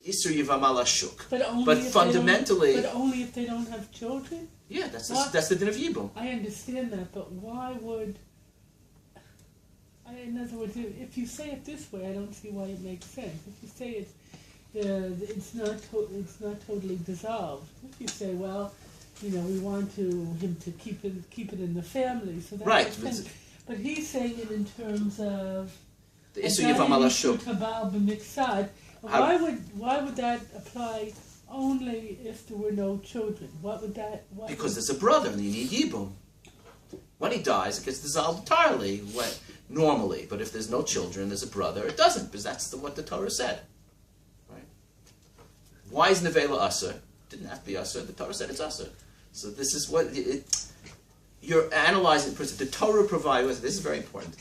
Isur Yivamala Shuk. But fundamentally... But only if they don't have children? Yeah, that's the din of Yibum. I understand that, but why would... in other words, if you say it this way, I don't see why it makes sense. If you say it's not totally dissolved. If you say, well, we want him to keep it in the family, so that right. Makes sense. But he's saying it in terms of the Isur Yivamala Shuk. Why would that apply only if there were no children? Because there's a brother and you need Yibum. When he dies, it gets dissolved entirely, normally. But if there's no children, there's a brother, it doesn't, because that's what the Torah said. Right? Why is Nevela Asur? Didn't have to be Asur. The Torah said it's Asur. So this is what... you're analyzing... The Torah provides... This is very important.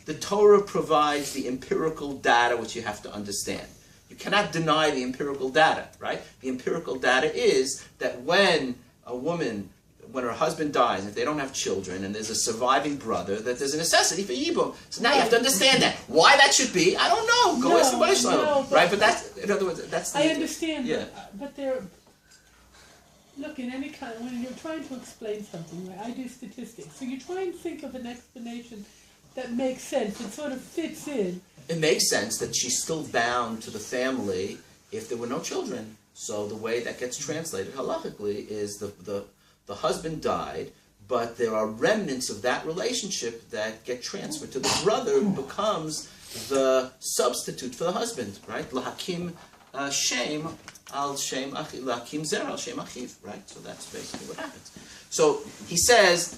The Torah provides the empirical data which you have to understand. You cannot deny the empirical data, right? The empirical data is that when her husband dies, if they don't have children, and there's a surviving brother, that there's a necessity for Yibum. So now you have to understand that. Why that should be, I don't know. Go ask somebody else. Right? But that's, in other words, that's the... I understand, yeah. but look, in any kind, when you're trying to explain something, right, I do statistics, so you try and think of an explanation that makes sense, it sort of fits in. It makes sense that she's still bound to the family if there were no children. So the way that gets translated halachically is the husband died, but there are remnants of that relationship that get transferred to the brother, who becomes the substitute for the husband, right? Lahakim shem al shem achiv, lahakim zer al shem achiv, right? So that's basically what happens. So he says,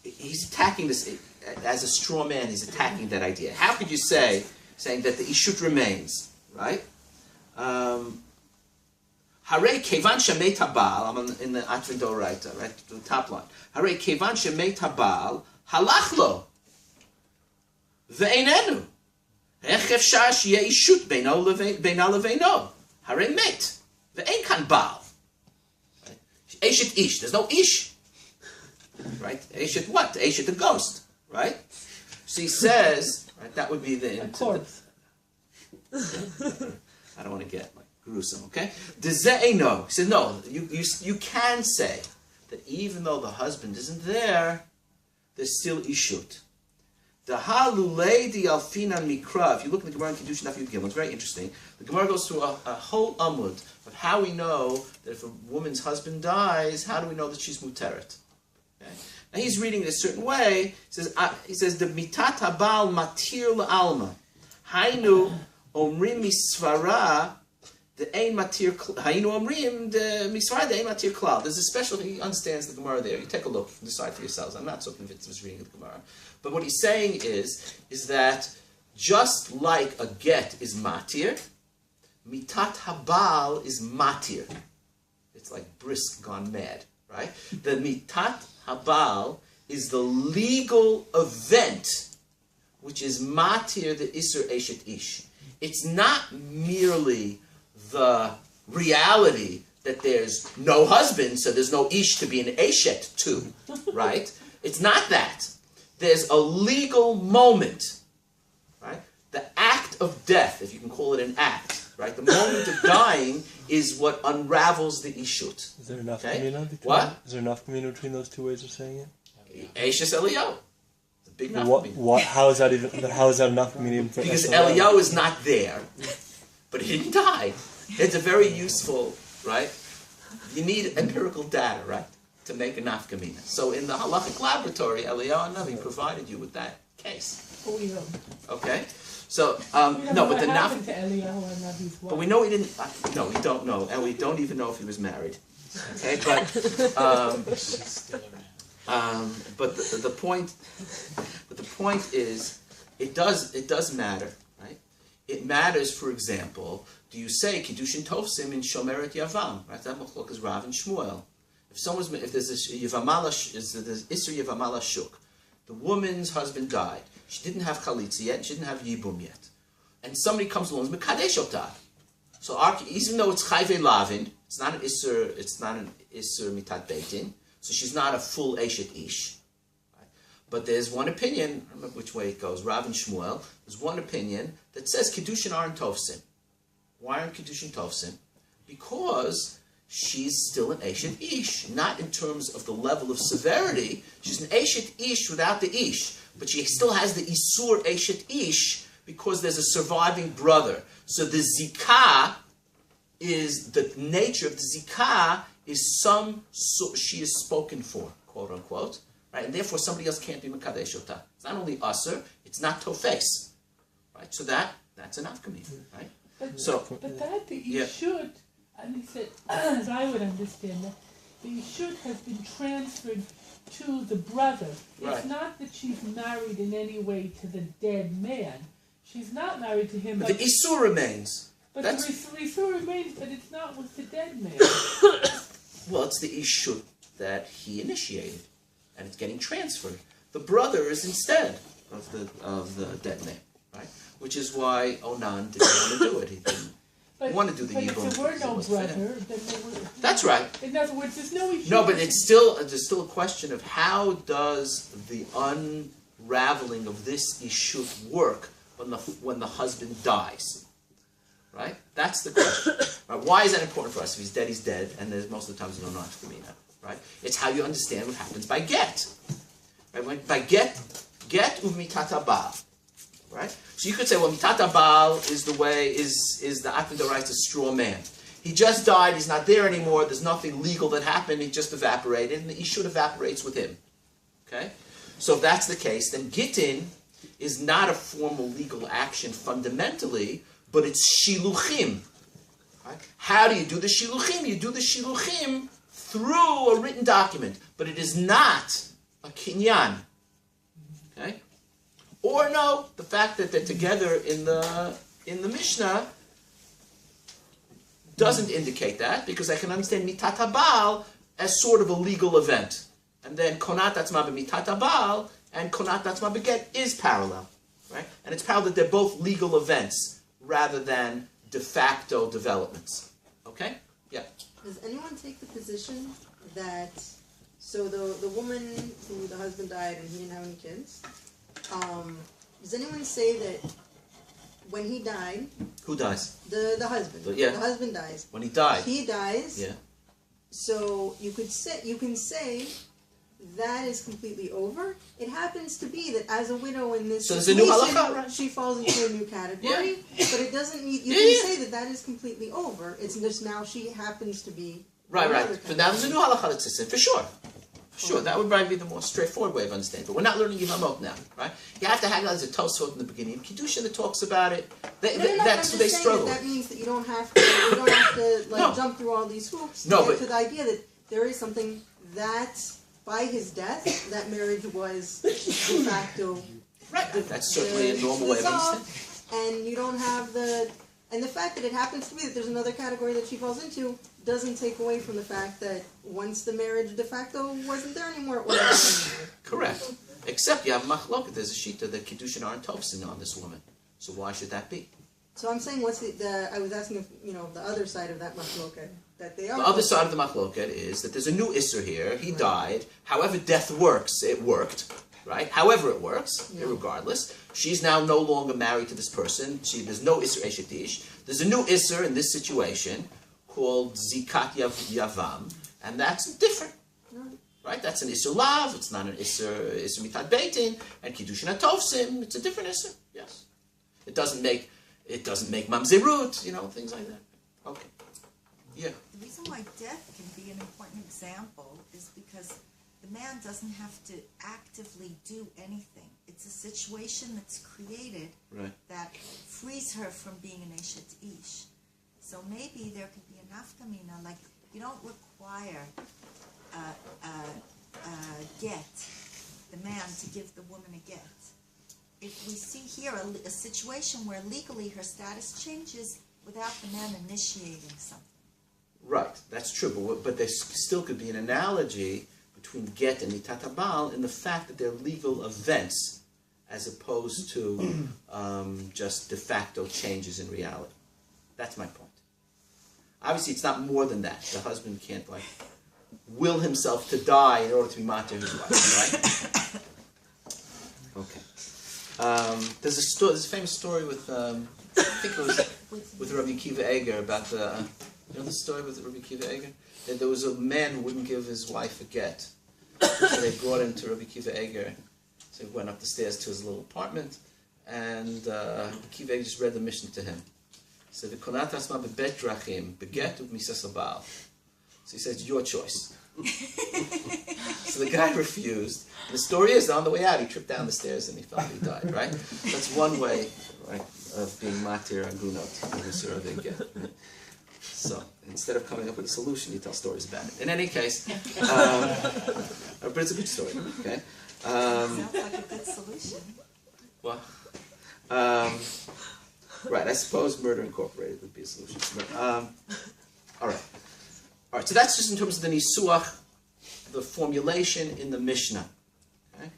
he's attacking this, as a straw man, he's attacking that idea. How could you saying that the ishut remains, right? Har'el kevan shemet habal, I'm in the Atvidoraita, right, the top line. Har'el kevan shemet habal, halach lo, ve'enenu. Ech efshar sheyeh ishut beina leveino. Har'el met, ve'en kan baal. Eshet ish, there's no ish. Right? Eshet what? Eshet a ghost. Right? So he says, right, that would be the corpse. I don't want to get gruesome, okay? He said, no, you can say that even though the husband isn't there, there's still ishut. The halulei di alfina mikra. If you look at the Gemara in gerushin2, it's very interesting. The Gemara goes through a whole amud of how we know that if a woman's husband dies, how do we know that she's muteret? Okay? And he's reading it a certain way. He says, the mitat habal matir la'alma. Hainu omrim misvara the ein matir hainu omrim the misvara the ein matir klal. There's a special, he understands the Gemara there. You take a look, decide for yourselves. I'm not so convinced of his reading of the Gemara. But what he's saying is that just like a get is matir, mitat habal is matir. It's like brisk gone mad, right? The mitat habal is the legal event which is matir the isur eshet ish. It's not merely the reality that there's no husband, so there's no ish to be an eshet to, right? It's not that. There's a legal moment, right? The act of death, if you can call it an act, right? The moment of dying is what unravels the ishut. Is there enough communion between what? Is there enough communion between those two ways of saying it? Eshes Eliyahu. It's a big enough How is that enough communion for because Eliyahu is not there, but he didn't die. It's a very useful, right? You need empirical data, right, to make a nafkamina. So in the halachic laboratory, Eliyahu Navi provided you with that case. Okay? So, no, but the naf... But we know he didn't... no, we don't know. And we don't even know if he was married. Okay? But the point is, it does matter, right? It matters, for example, do you say gerushin2 in Shomeret Yavam? Right? That machlok is Rav and Shmuel. If there's this Isur Yevamala Shuk, the woman's husband died. She didn't have chalitza yet. She didn't have yibum yet. And somebody comes along and mekadesh otah. So even though it's chayve lavin, it's not an isur mitat beitin. So she's not a full eshet ish. Right? But there's one opinion. I don't remember which way it goes. Rav and Shmuel. There's one opinion that says kiddushin aren't tofsim. Why aren't Kiddushin Tovsim? Because she's still an Eshet Ish, not in terms of the level of severity. She's an Eshet Ish without the Ish, but she still has the Isur Eshet Ish because there's a surviving brother. So the Zikah is, the nature of the Zikah is she is spoken for, quote unquote, right? And therefore somebody else can't be Mekadesh Ota. It's not only Asur, it's not Tofes, right? So that's an Afkamim, right? But that the Yeshut, and he said, as I would understand that, the Yeshut has been transferred to the brother. Right. It's not that she's married in any way to the dead man. She's not married to him. But the Isur remains. But the Isur remains, but it's not with the dead man. Well, it's the Ishut that he initiated, and it's getting transferred. The brother is instead of the dead man, right? Which is why Onan didn't want to do it. He didn't want to do the Yibum. But if there were no brother, then there were... That's right. In other words, there's no issue. No, but there's still a question of how does the unraveling of this Ishut work when the husband dies? Right? That's the question. Right? Why is that important for us? If he's dead, he's dead, and there's most of the times we don't know Afkamina. Right? It's how you understand what happens by get. Right? By get uvmitata baal. Right? So you could say, well, mitata baal is the Akim Doraita straw man. He just died, he's not there anymore, there's nothing legal that happened, he just evaporated, and the Ishut evaporates with him. Okay? So if that's the case, then Gittin is not a formal legal action fundamentally, but it's shiluchim. Right? How do you do the shiluchim? You do the shiluchim through a written document, but it is not a kinyan. Okay? Or no, the fact that they're together in the Mishnah doesn't indicate that, because I can understand mitata baal as sort of a legal event. And then konat atzma b'mitata baal and konat atzma b'get is parallel. Right? And it's parallel that they're both legal events rather than de facto developments. Okay? Yeah. Does anyone take the position that, so the woman who the husband died and he didn't have any kids, does anyone say that when he died... Who dies? The husband. Yeah. The husband dies. When he died. He dies. Yeah. So you can say that is completely over. It happens to be that as a widow in this situation, there's a new halakha, right? She falls into a new category, but it doesn't mean you can say that is completely over. It's just now she happens to be right. But now there's a new halakha that says it for sure. Sure, that would probably be the more straightforward way of understanding. But we're not learning Yivamot now, right? You have to hang out as a Tosfot in the beginning. Kiddushin that talks about it. That's what they struggle. That means that you don't have to, jump through all these hoops to get to the idea that there is something that by his death, that marriage was de facto. Right. That's certainly a normal way of understanding. And you don't have the fact that it happens to be that there's another category that she falls into doesn't take away from the fact that once the marriage de facto wasn't there anymore, it wasn't there anymore. Correct. Except you have machloket. There's a shita that kiddushin aren't tofsin on this woman. So why should that be? So I'm saying, what's I was asking if the other side of that machloket that they are. The other side of the machloket is that there's a new isser here. He died. However, death works. It worked. Right? However it works, regardless. She's now no longer married to this person. There's no Isser Eshetish. There's a new Isser in this situation called Zikat Yavam, and that's different. Right? That's an Isser Lav, it's not an Isser Mitat Beitin, and Kiddushin HaTovsim, it's a different Isser. Yes. It doesn't make Mamzerut, things like that. Okay. Yeah. The reason why death can be an important example is because the man doesn't have to actively do anything. It's a situation that's created that frees her from being an Eshet Ish. So maybe there could be an afkamina, like you don't require get, the man to give the woman a get. If we see here a situation where legally her status changes without the man initiating something. Right, that's true, but there still could be an analogy between get and mitata baal in the fact that they're legal events as opposed to just de facto changes in reality. That's my point. Obviously, it's not more than that. The husband can't will himself to die in order to be mater his wife, right? Okay. There's a famous story with I think it was with Rabbi Akiva Eger about the, you know the story with Rabbi Akiva Eger? That there was a man who wouldn't give his wife a get. So they brought him to Rabbi Akiva Eger. So he went up the stairs to his little apartment, and Rabbi Akiva Eger just read the mission to him. He said, "V'konat asma bebet drachim, beget u'misas habal." So he says, "Your choice." So the guy refused. The story is, on the way out, he tripped down the stairs and he fell and he died, right? That's one way, right, of being matir agunot, so instead of coming up with a solution, you tell stories about it. In any case, but it's a good story, okay? Sounds like a good solution. Well, right, I suppose Murder Incorporated would be a solution. All right. All right, so that's just in terms of the nisuach, the formulation in the Mishnah. Okay?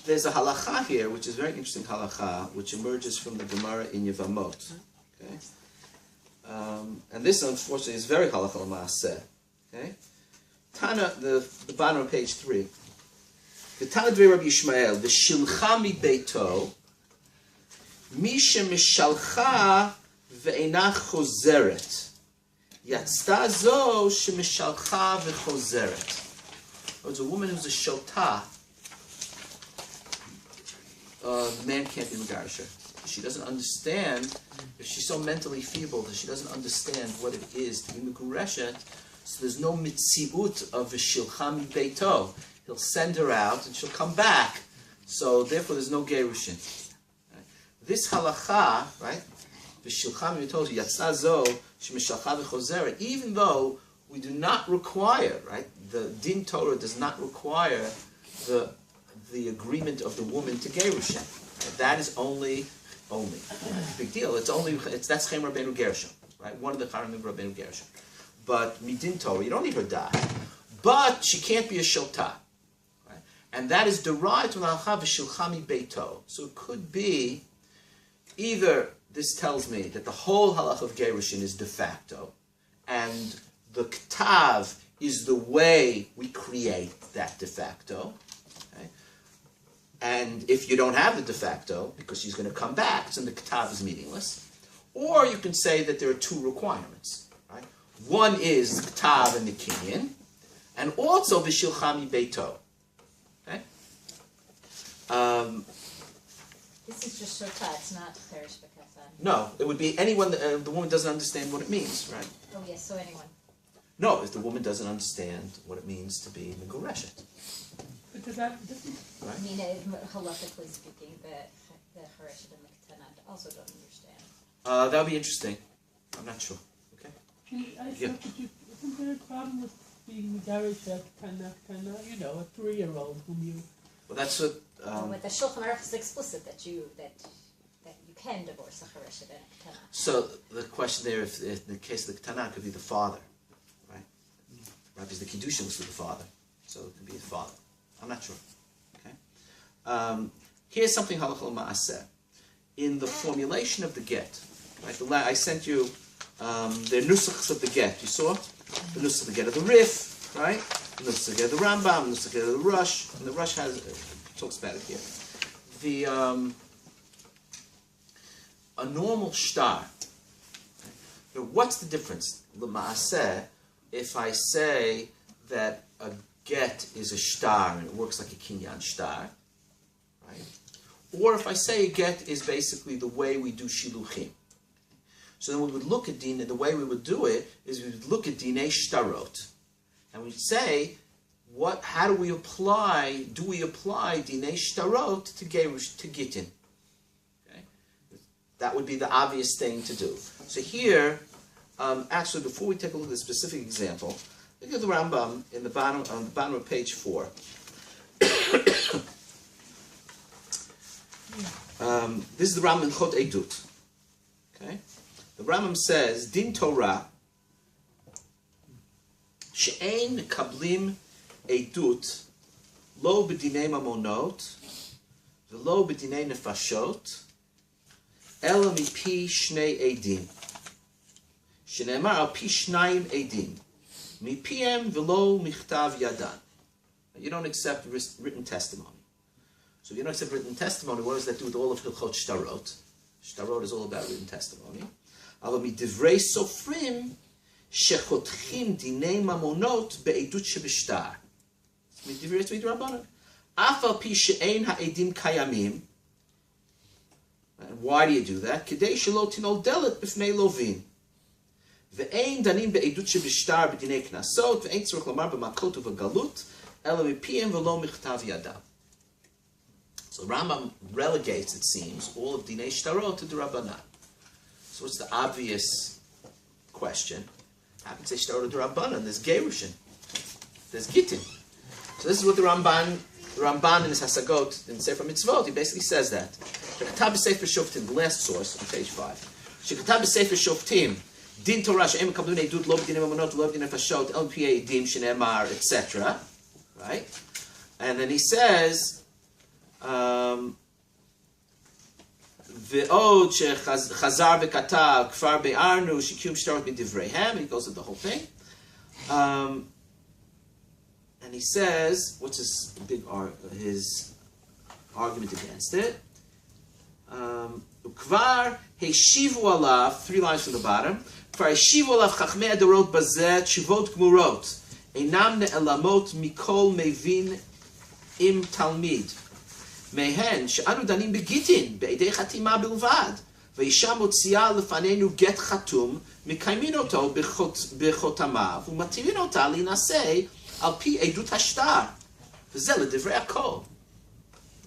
There's a halacha here, which is a very interesting halacha, which emerges from the Gemara in Yevamot. Okay? And this, unfortunately, is very halacha l'maaseh. Okay? Tana, the bottom of page 3. The Tana Dvei Rabbi Yishmael, the shilcha mi beito, mi shemishalcha ve'ena chozeret. Yatzta zo shemishalcha ve'chozeret. It's a woman who's a shotah. The man can't be megarisher. She doesn't understand, if she's so mentally feeble that she doesn't understand what it is to be megureshet, so there's no mitziut of v'shilcha mi beito. He'll send her out and she'll come back. So therefore there's no gerushin. Right? This halacha, right, v'shilcha mi beito, yatzah zo, shemishalcha v'chozeret, even though we do not require, right, the din Torah does not require the agreement of the woman to gerushin. Right? That is only big deal. That's Chem Rabbeinu Gershom, right? One of the Charamim Rabbeinu Gershom. But midin Torah, you don't need her da. But she can't be a shilta, right? And that is derived from the halacha v'shilchami beito. So it could be either this tells me that the whole halacha of gerushin is de facto, and the ktav is the way we create that de facto. And if you don't have the de facto, because she's going to come back, so the ktav is meaningless. Or you can say that there are two requirements. Right? One is ktav and the kinyan, and also v'shilchami beito. Okay? This is just shota, it's not cherish b'katan. No, it would be anyone that the woman doesn't understand what it means, right? Oh yes, so anyone. No, if the woman doesn't understand what it means to be megureshet. But does that doesn't Right? I mean, halakhically speaking, the chereshet and the katana also don't understand. That would be interesting. I'm not sure. Okay. I Yeah. thought that isn't there a problem with being megarishet kana, you know, a 3-year-old whom you Well, that's what. With the Shulchan Aruch is explicit that you can divorce a chereshet and a katana. So the question there, if in the case of the katana, it could be the father, right? Right, because the kiddushin was with the father, so it could be the father. I'm not sure. Okay. Here's something halachah ma'aseh. In the formulation of the get, right? I sent you the nusachs of the get. You saw the nusach of the get of the Rif, right? The nusach of the get of the Rambam, the nusach of the get of the Rush, and the Rush talks about it here. A normal shtar. Now, what's the difference, l'maaseh, if I say that a get is a shtar and it works like a kinyan shtar, right? Or if I say a get is basically the way we do shiluchim. So then we would look at din, the way we would do it is we would look at dinei shtarot, and we'd say, how do we apply dinei shtarot to gittin? Okay, that would be the obvious thing to do. So here, actually, before we take a look at the specific example, look at the Rambam on the bottom of page 4. This is the Rambam in Chot Edut. Okay, the Rambam says, Din Torah she'ein kablim edut lo b'dinei mamonot v'lo b'dinei nefashot ela mipi shnei edim shene'emar al pi shnayim edim. Mipiem v'lo michtav yadan. You don't accept written testimony. So if you don't accept written testimony, what does that do with all of Hilchot Shtarot? Shtarot is all about written testimony. אבל מדברי סופרים שחותכים דיני ממונות בעדות שבשטר. מדברי רבנן. אף על פי שאין העדים קיימים. And why do you do that? כדי שלא תנול דלת בפני לווין. ואין דנים בעדות שבשטר בדיני קנסות, ואין צריך לומר במכות ובגלות, אלא מפיהם ולא מכתב ידם. So Rambam relegates, it seems, all of Dinei Shtarot to the Rabbanan. So what's the obvious question? How can you say Shtarot to the Rabbanan? There's gerushin. There's gittin. So this is what the Ramban in his Hasagot, in Sefer Mitzvot, he basically says that. Shekatab b'Sefer Shoftim, the last source on page 5. Shekatab b'Sefer Shoftim, Din Torah she'em kablu ne'edut lo b'dinei mamonot lo b'dinei nefashot el piyei edim she'nemar, etc. Right? And then he says, Ve'od shechazar v'katav kfar be'arnu shekium shtarot midivreihem. He goes to the whole thing. And he says, what's his his argument against it? Kvar heshivu alav, 3 lines from the bottom. Kvar heshivu alav chachmei adorot bazeh tshuvot gmurot einam ne'elamot mikol mevin im talmid. Mehen she'anu danim begitin be'edei chatima bilvad ve'isha motziah lefanenu get chatum mikaymin oto bechotamav u'matirin ota linasei al pi edut hashtar v'zeh l'divrei hakol.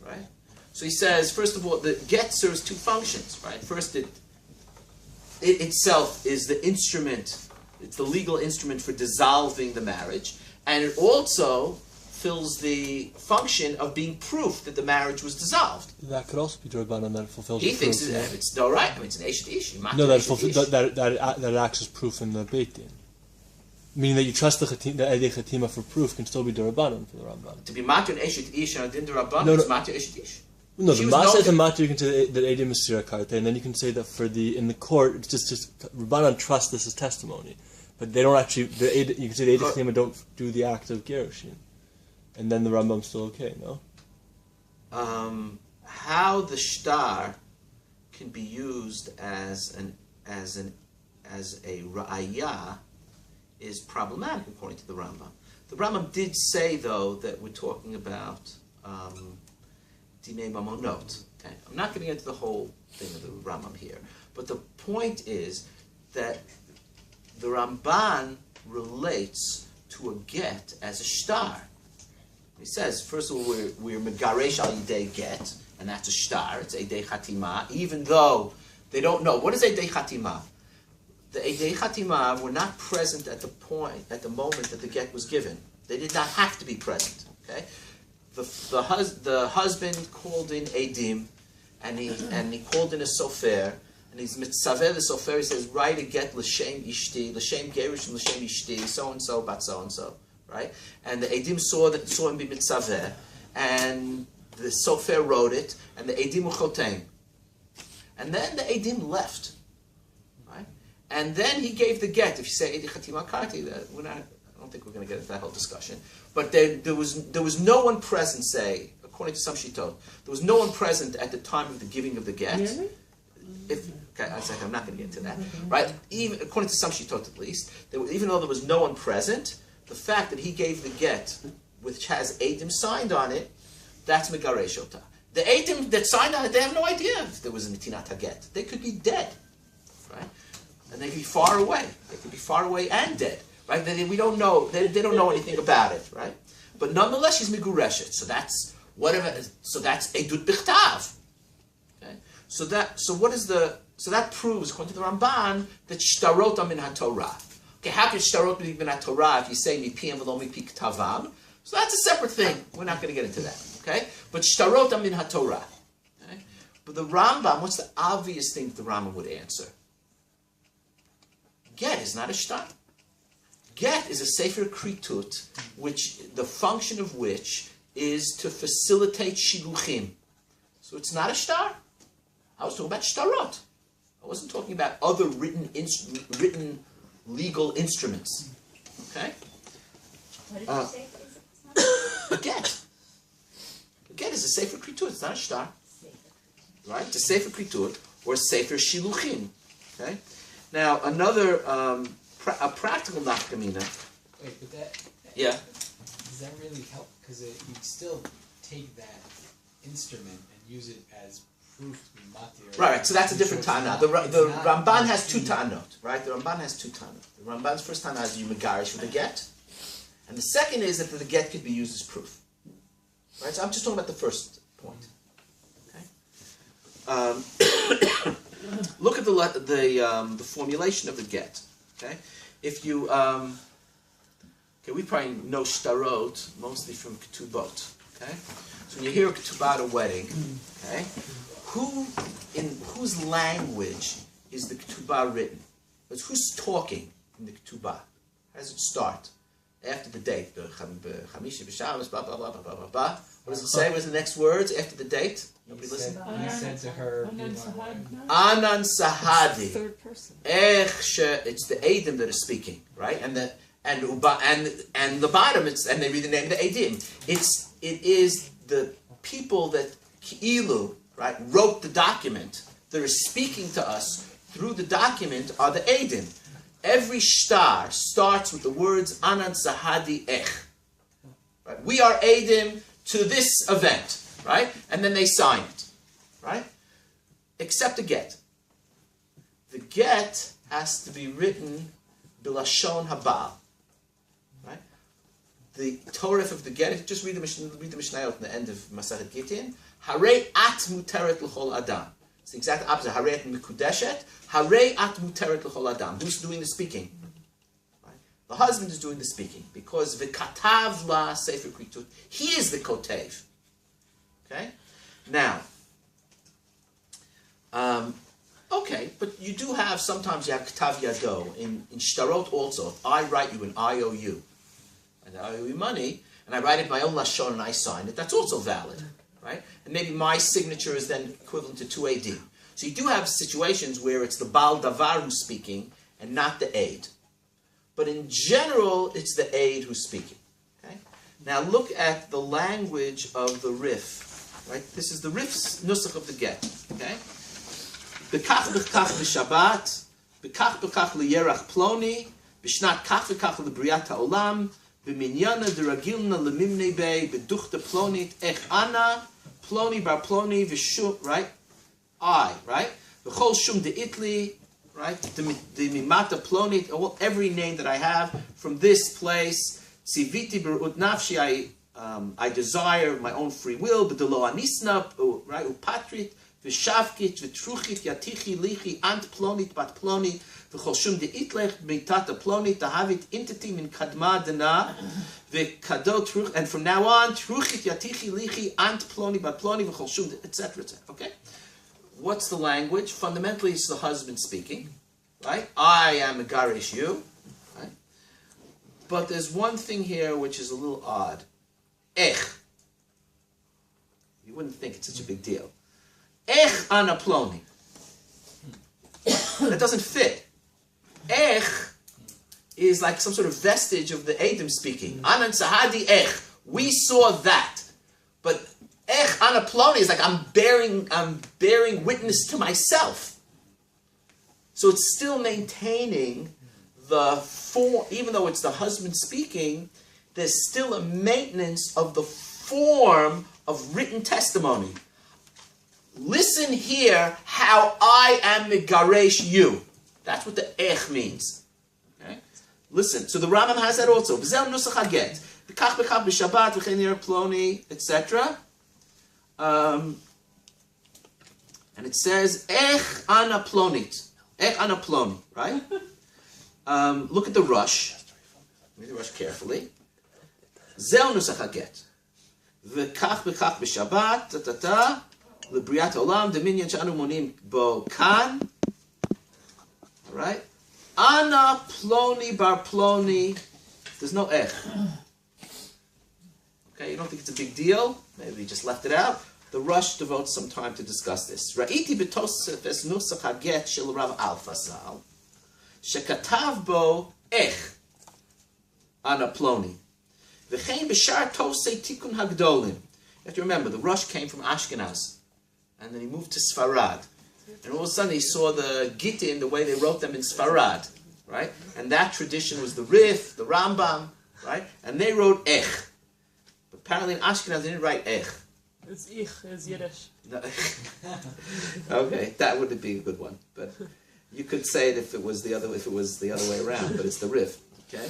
Right? So he says, first of all, the get serves 2 functions. Right? First, it itself is the instrument. It's the legal instrument for dissolving the marriage, and it also fills the function of being proof that the marriage was dissolved. That could also be Rabbanan that fulfills He the thinks proof. it's no right. I mean, it's an Eshet Ish. No, that it acts as proof in the Beit Din. Meaning that you trust the Edei Chatima for proof can still be Rabbanan for the Ramban. To be matir an Eshet Ish and a din Rabbanan, No, it's matir Eshet Ish. No, She the was Masa known and Matir, you can say that Edim is Sirakarte, and then you can say that in the court, it's just Rabbanan trust this as testimony. But they don't actually, you can say the Edei Chatima don't do the act of Gerushin. And then the Rambam's still okay, no? How the shtar can be used as a ra'ayah is problematic according to the Rambam. The Rambam did say, though, that we're talking about dinei mamonot. Okay? I'm not going to get into the whole thing of the Rambam here, but the point is that the Ramban relates to a get as a shtar. He says, first of all, we're megaresh al yidei get, and that's a shtar. It's edei chatima, even though they don't know what is edei chatima. The edei chatima were not present at the moment that the get was given. They did not have to be present. Okay, the husband called in edim, and he called in a sofer, and he's mitzaver the sofer. He says, write a get l'shem ishti, l'shem gerushin l'shem ishti, so and so, bat so and so. Right, and the edim saw him be mitzaveh, and the sofer wrote it, and the edim were chotem, and then the edim left, right, and then he gave the get. If you say edi chatima karti, I don't think we're going to get into that whole discussion. But there was no one present. Say, according to some shitot, there was no one present at the time of the giving of the get. Really? I'm not going to get into that. Right, even according to some shitot, at least, even though there was no one present. The fact that he gave the get, which has Edim signed on it, that's Megaresh Ota. The Edim that signed on it, they have no idea if there was a Netinat HaGet. They could be dead, right? And they could be far away. They could be far away and dead, right? We don't know. They don't know anything about it, right? But nonetheless, she's Megureshet. So that's whatever. So that's Edut Bichtav. Okay. So that proves, according to the Ramban, that Shtarot min HaTorah. Okay, how can shtarot be min Torah if you say mipiyam v'lo mipi ktavam? So that's a separate thing. We're not going to get into that. Okay, but shtarot min Torah. Okay, but the Rambam, what's the obvious thing the Rambam would answer? Get is not a shtar. Get is a sefer kritut, which the function of which is to facilitate shiluchim. So it's not a shtar. I was talking about shtarot. I wasn't talking about other written legal instruments. Okay? What did you say? a get. A get is a sefer kritur. It's not a shtar. Right? It's a sefer kritur or sefer shiluchin. Okay. Now another a practical nafkamina. Wait, but that Yeah. does that really help? Because you'd still take that instrument and use it as proof to be matir. Right, so that's a different So it's Tana. not- The it's not Ramban has two routine. Tanot, right? The Ramban has two Tanot. The Ramban's first Tana is you megarish with the get, and the second is that the get could be used as proof. Right, so I'm just talking about the first point. Okay. Look at the formulation of the get. Okay, if you okay, we probably know shtarot mostly from ketubot. Okay, so when you hear a ketubah at a wedding, okay. In whose language is the ketubah written? It's who's talking in the ketubah? How does it start? After the date. Chamishi b'Shabbos, blah, blah, blah, blah, blah, blah. What does it say? What are the next words after the date? Nobody listen? He said to her, Anan "You want Sahad, what?" no? Anan Sahadi. Third person. It's the Eidim that are speaking, right? And the bottom, and they read the name of the Eidim. It is the people that Ki'ilu, right, wrote the document that are speaking to us through the document are the Eidim. Every shtar starts with the words Anan Sahadi Ech. Right? We are Eidim to this event, right? And then they sign it, right? Except the get. The get has to be written Bilashon Habal, right? The Torah of the get, just read the Mishnayot at the end of Masachet Gittin. Har'el at muteret l'chol adam. It's the exact opposite. Har'el at mikudeshet. Har'el at muteret l'chol adam. Who's doing the speaking? Right? The husband is doing the speaking because v'katav la sefer kritut. He is the kotev. Okay. Now. Okay, but you do have sometimes you have katav yado in shtarot also. If I write you an IOU, and I owe you money, and I write it my own lashon and I sign it, that's also valid. Right? And maybe my signature is then equivalent to 2 AD. So you do have situations where it's the Baal Davar who's speaking and not the aid. But in general, it's the aid who's speaking. Okay? Now look at the language of the Rif. Right? This is the Rif's nusach of the get. Okay? B'kach b'kach b'shabbat, b'kach b'kach l'yerach ploni, b'shnat kach v'kach l'briat ha'olam, b'minyana d'ragilna l'mimnei bei, b'duchta plonit ech ana, ploni bar ploni v'shum, right? I, right? V'chol shum de'itli, right? The mimata plonit, every name that I have from this place, siviti berut nafshi, I desire my own free will, b'delo anisna, right? Upatrit, v'shavkit, v'truchit, yatichi, lichi, ant plonit, bat plonit, v'chol shum de'itlech, mitata plonit, tahavit intiti min kadma dana, v'kado truch, and from now on, truchit, yatichi, lichi, ant ploni, bat ploni, v'chol shum, etc., etc. Okay? What's the language? Fundamentally, it's the husband speaking, right? I am a garish you, right? But there's one thing here which is a little odd. Ech. You wouldn't think it's such a big deal. Ech ana ploni. That doesn't fit. Ech is like some sort of vestige of the Edom speaking. Anan sahadi ech. We saw that. But ech ana ploni is like I'm bearing witness to myself. So it's still maintaining the form, even though it's the husband speaking, there's still a maintenance of the form of written testimony. Listen here how I am megaresh you. That's what the ech means. Okay? Listen. So the Rambam has that also. V'zel nusach haget. V'kach b'kach b'shabbat v'chein yer ploni, etc. And it says ech ana plonit. Ech ana ploni. Right? Look at the rush. Read the rush carefully. Zel nusach haget. V'kach b'kach b'shabbat. Ta ta ta. L'briat olam dominion shanu monim bo kan. All right. Ana ploni bar ploni. There's no ech. Okay, you don't think it's a big deal? Maybe we just left it out. The Rush devotes some time to discuss this. Ra'iti b'tosefes nusach haget shel Rav Alfasal shekatav bo ech ana ploni V'chein b'shar tosei tikun hagdolim. You have to remember, the Rosh came from Ashkenaz, and then he moved to Sfarad. And all of a sudden he saw the Gittin, the way they wrote them in Sfarad, right? And that tradition was the Rif, the Rambam, right? And they wrote Ech. But apparently in Ashkenaz they didn't write Ech. It's ich, it's Yiddish. No. Okay, that would be a good one. But you could say it if it was the other way around, but it's the Rif. Okay?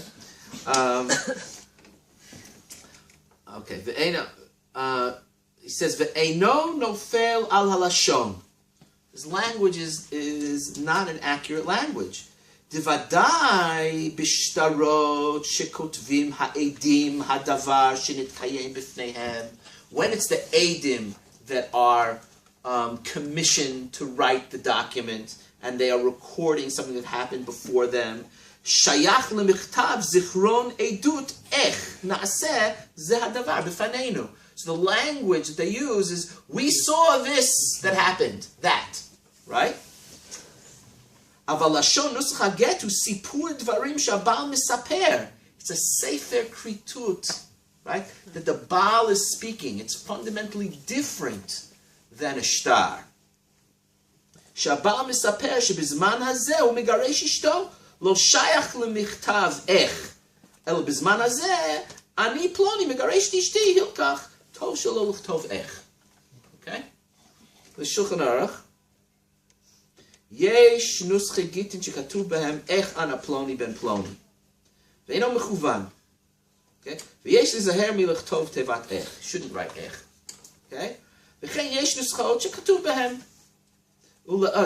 Okay, he says, Ve'eino nofel al halashon. This language is not an accurate language. Divadai bishtarot shekotvim ha'edim hadavar shenitkayem b'fneihem. When it's the edim that are commissioned to write the document and they are recording something that happened before them, shayach lemichtav zichron edut ech naaseh zeh hadavar b'faneinu. So the language that they use is, we saw this that happened, that, right? Aval lashon nusach hagetu sipur dvarim shabal misaper. It's a sefer kritut, right? That the Baal is speaking. It's fundamentally different than a shtar. Shabal misaper shebizman hazeh hu megaresh ishto lo shayach lemichtav ech el bizman hazeh ani ploni megaresh ishti hilkach. Okay? The Shulchan Aruch. Yesh nusche gitin shekatuv behem ech ana ploni ben ploni. Ve'eno mechuvan. Okay? Ve'yesh lizaher milach tov tevat ech. Shouldn't write ech. Okay? Ve'chen yesh nuschot shekatuv behem.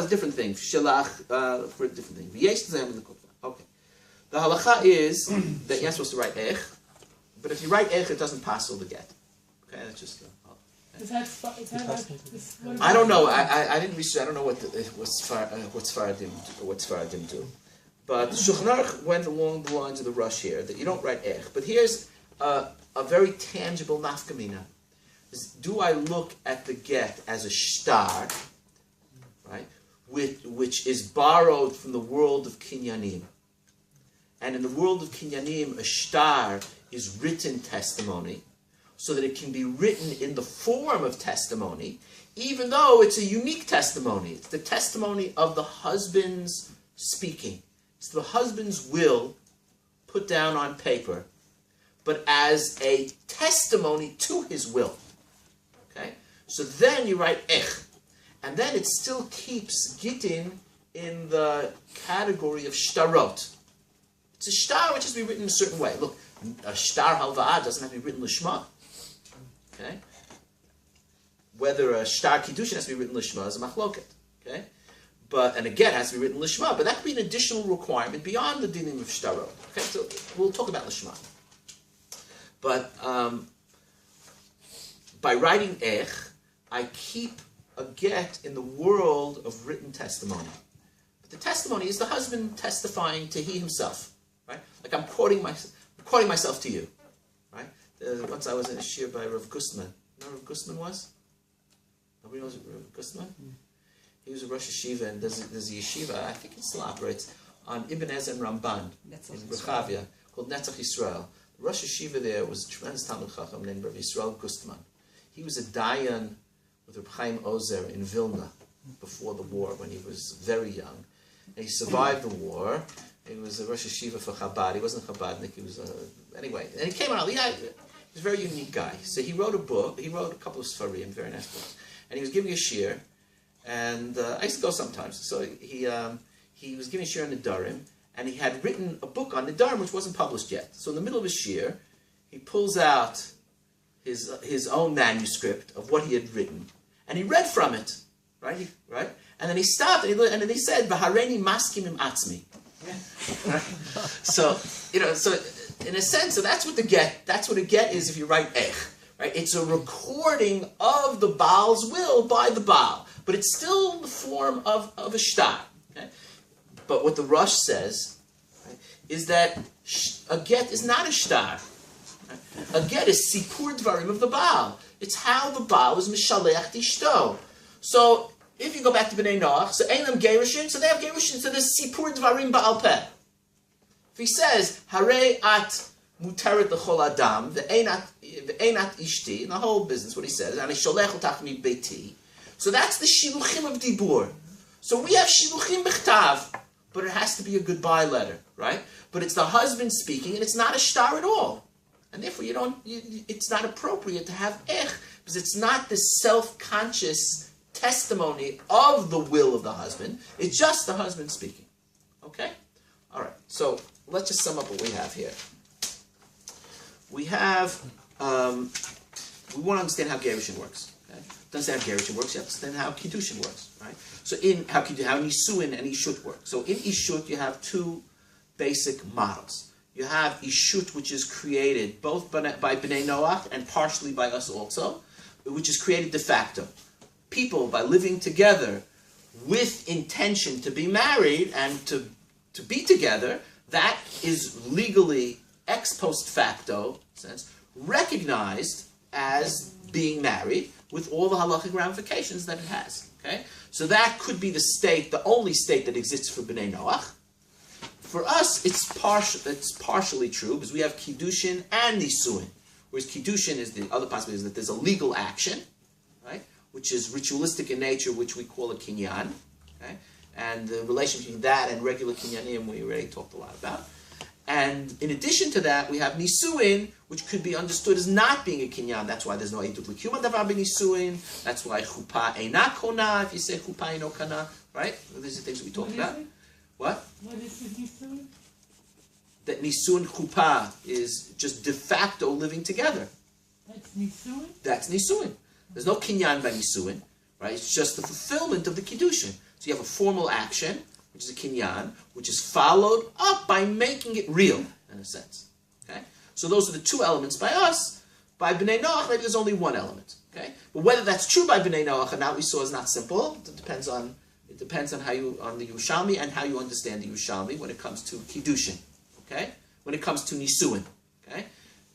Different thing. Shalach for a different thing. Ve'yesh lizaher milach tov. Okay. The halacha is that you're not supposed to write ech, but if you write ech, it doesn't pass all the get. Okay, that's just. I don't know. I didn't research. I don't know what Sfaradim do. But Shulchan Aruch went along the lines of the Rush here that you don't write ech. But here's a very tangible nafkamina. Do I look at the get as a shtar, right, which is borrowed from the world of kinyanim, and in the world of kinyanim, a shtar is written testimony, so that it can be written in the form of testimony, even though it's a unique testimony. It's the testimony of the husband's speaking. It's the husband's will put down on paper, but as a testimony to his will. Okay? So then you write ech. And then it still keeps gittin in the category of shtarot. It's a shtar which has to be written in a certain way. Look, a shtar halva'ah doesn't have to be written lishma. Okay? Whether a shtar kiddushin has to be written lishma is a machloket. Okay? And again, it has to be written lishma, but that could be an additional requirement beyond the dinim of shtarot. Okay? So we'll talk about lishma. But by writing ech, I keep a get in the world of written testimony. But the testimony is the husband testifying to he himself. Right? Like I'm quoting myself to you. Right? Once I was in a shir by Rav Gustman. You know who Rav Gustman was? Nobody knows Rav Gustman? He was a Rosh Yeshiva, and there's a yeshiva, I think it still operates, on Ibn Ezer and Ramban in Rechavia, called Netzach Yisrael. The Rosh Yeshiva there was a tremendous Talmud Chacham named Rav Yisrael Gustman. He was a dayan with Reb Chaim Ozer in Vilna before the war, when he was very young. And he survived the war. He was a Rosh Yeshiva for Chabad. He wasn't a Chabadnik. He was anyway. And he came out. He was a very unique guy. So he wrote a book. He wrote a couple of Sfarim, very nice books. And he was giving a shir. And I used to go sometimes. So he was giving a shir on Nedarim, and he had written a book on Nedarim which wasn't published yet. So in the middle of his shir, he pulls out his own manuscript of what he had written, and he read from it, right? And then he stopped, and then he said, "V'hareini maskim im atzmi." Right? So in a sense, so that's what a get is if you write ech, right? It's a recording of the Baal's will by the Baal, but it's still in the form of a shtar. Okay? But what the Rush says, right, is that a get is not a shtar. A get is sipur dvarim of the Baal. It's how the Baal is mishaleach dishto. So if you go back to Bnei Noach, so Eilam gerushin, so they have gerushin, so there's sipur dvarim ba'al peh. If he says, Har'el at muteret l'chol adam, ve'enat ishti, in the whole business, what he says, and sholech otach mi beiti. So that's the shiluchim of dibur. So we have shiluchim b'chtav, but it has to be a goodbye letter, right? But it's the husband speaking, and it's not a shtar at all. And therefore, it's not appropriate to have ech, because it's not this self-conscious testimony of the will of the husband. It's just the husband speaking. Okay? All right. So let's just sum up what we have here. We have, we want to understand how gerushin works. Okay? To understand how gerushin works, you have to understand how kiddushin works, right? So in how nisuin and ishut work. So in ishut, you have two basic models. You have ishut, which is created both by Bnei Noach and partially by us also, which is created de facto. People, by living together with intention to be married and to be together, that is legally ex post facto sense recognized as being married with all the halachic ramifications that it has. Okay, so that could be the state, the only state that exists for Bnei Noach. For us, it's partially true because we have kiddushin and nisuin. Whereas kiddushin is the other possibility is that there's a legal action, right, which is ritualistic in nature, which we call a kinyan. Okay, and the relation between that and regular kinyanim we already talked a lot about. And in addition to that, we have nisuin, which could be understood as not being a kinyan. That's why there's no edut l'kiyum davar b'nisuin. That's why chuppah eina kona, if you say chuppah eino kana, right? These are things that we talked about. What? What is the nisuin? That nisuin chuppah is just de facto living together. That's nisuin? That's nisuin. There's no kinyan by nisuin, right? It's just the fulfillment of the kiddushin. So you have a formal action, which is a kinyan, which is followed up by making it real, in a sense. Okay? So those are the two elements by us. By Bnei Noach, maybe there's only one element. Okay? But whether that's true by Bnei Noach or not, we saw is not simple. It depends on the Yerushalmi and how you understand the Yerushalmi when it comes to kiddushin. Okay? When it comes to nisuin. Okay?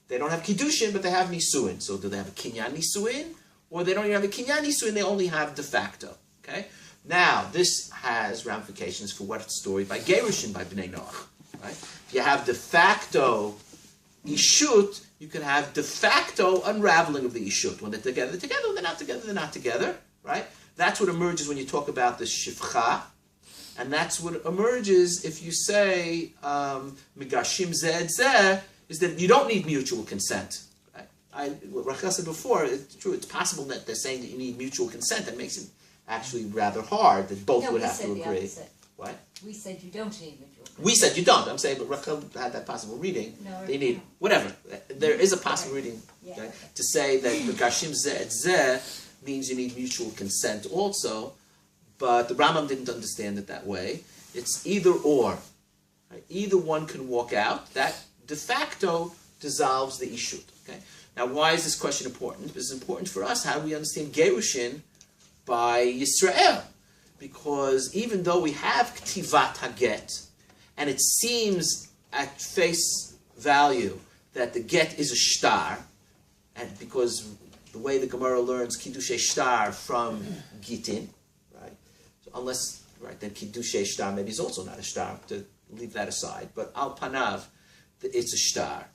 They don't have kiddushin, but they have nisuin. So do they have a kinyan nisuin? Or they don't even have a kinyan nisuin, they only have de facto. Okay? Now, this has ramifications for what's stored by gerushin by Bnei Noach. Right? If you have de facto ishut, you can have de facto unraveling of the ishut. When they're together, when they're not together, they're not together. Right? That's what emerges when you talk about the shivcha. And that's what emerges if you say, migashim zeh zeh, is that you don't need mutual consent. Right? What Rachel said before, it's true, it's possible that they're saying that you need mutual consent. That makes it actually rather hard that both would have to agree. Opposite. What? We said you don't need mutual consent. We said you don't. I'm saying, but Rachel had that possible reading. No, they need whatever. There is a possible reading okay, to say that migashim zeh zeh means you need mutual consent also, but the Rambam didn't understand it that way. It's either or. Right? Either one can walk out. That de facto dissolves the ishut. Okay. Now, why is this question important? Because it's important for us how we understand gerushin by Yisrael. Because even though we have ktivat haget, and it seems at face value that the get is a shtar, and because the way the Gemara learns kiddushay shtar from gitin, right? So unless, right, then kiddushay shtar maybe is also not a shtar, to leave that aside. But al panav, it's a shtar.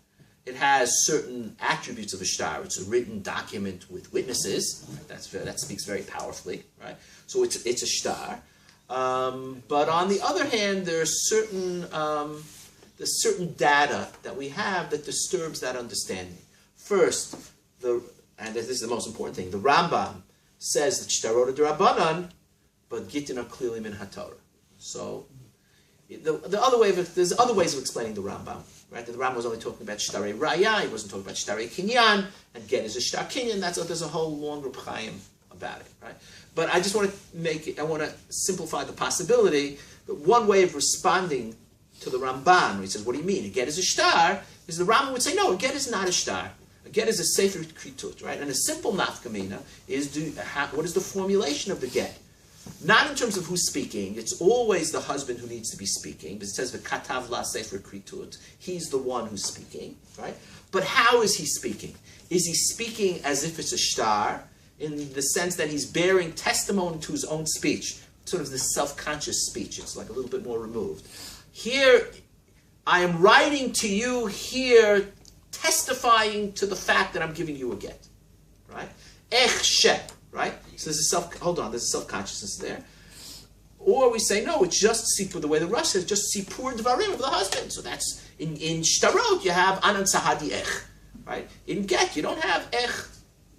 It has certain attributes of a shtar. It's a written document with witnesses. Right? That speaks very powerfully, right? So it's a shtar. But on the other hand, there's certain data that we have that disturbs that understanding. First, and this is the most important thing, the Rambam says that shtarot are d'Rabbanan, but gitin are clearly min haTorah. So there's other ways of explaining the Rambam. Right? The Rambam was only talking about shtarei raya, he wasn't talking about shtarei kinyan, and get is a shtar kinyan. There's a whole long Reb Chaim about it. Right? But I just want to simplify the possibility that one way of responding to the Ramban, he says, what do you mean? A get is a shtar, is the Rambam would say, no, a get is not a shtar. A get is a sefer kritut, right? And a simple nafkamina is what is the formulation of the get? Not in terms of who's speaking. It's always the husband who needs to be speaking. Because it says v'katav la sefer kritut. He's the one who's speaking, right? But how is he speaking? Is he speaking as if it's a shtar, in the sense that he's bearing testimony to his own speech, sort of this self-conscious speech? It's like a little bit more removed. Here, I am writing to you here testifying to the fact that I'm giving you a get, right? Ech she, right? So there's a self-consciousness there. Or we say, no, it's just sipur, the way the Rush says, just sipur dvarim of the husband. So that's, in shtarot, you have anan sahadi ech, right? In get, you don't have ech,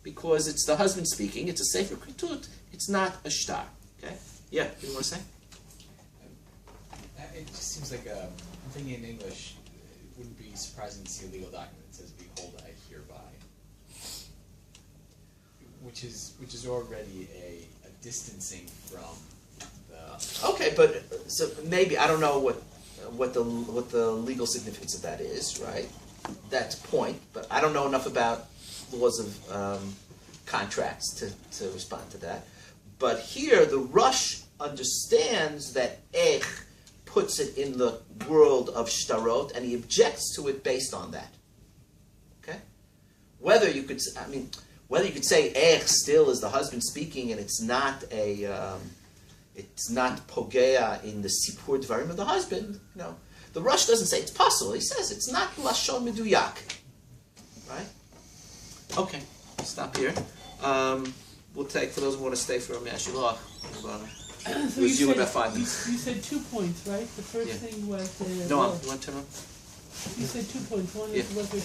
because it's the husband speaking, it's a sefer kritut, it's not a shtar, okay? Yeah, you want to say? It just seems like, I'm thinking in English, it wouldn't be surprising to see a legal document that says, behold, I hereby. Which is already a distancing from the... Okay, but so maybe, I don't know what the legal significance of that is, right? That's point, but I don't know enough about laws of contracts to respond to that. But here, the Rush understands that Ech puts it in the world of shtarot, and he objects to it based on that. Okay? Whether you could say Ech still is the husband speaking, and it's not pogea in the sipur dvarim of the husband. The Rush doesn't say it's possible. He says it's not lashon meduyak. Right? Okay, stop here. We'll take, for those who want to stay for a Mashilach, So resume in about 5 minutes. You said 2 points, right? The first thing was... No, you want to turn on? You said 2 points. One is Yeah. whether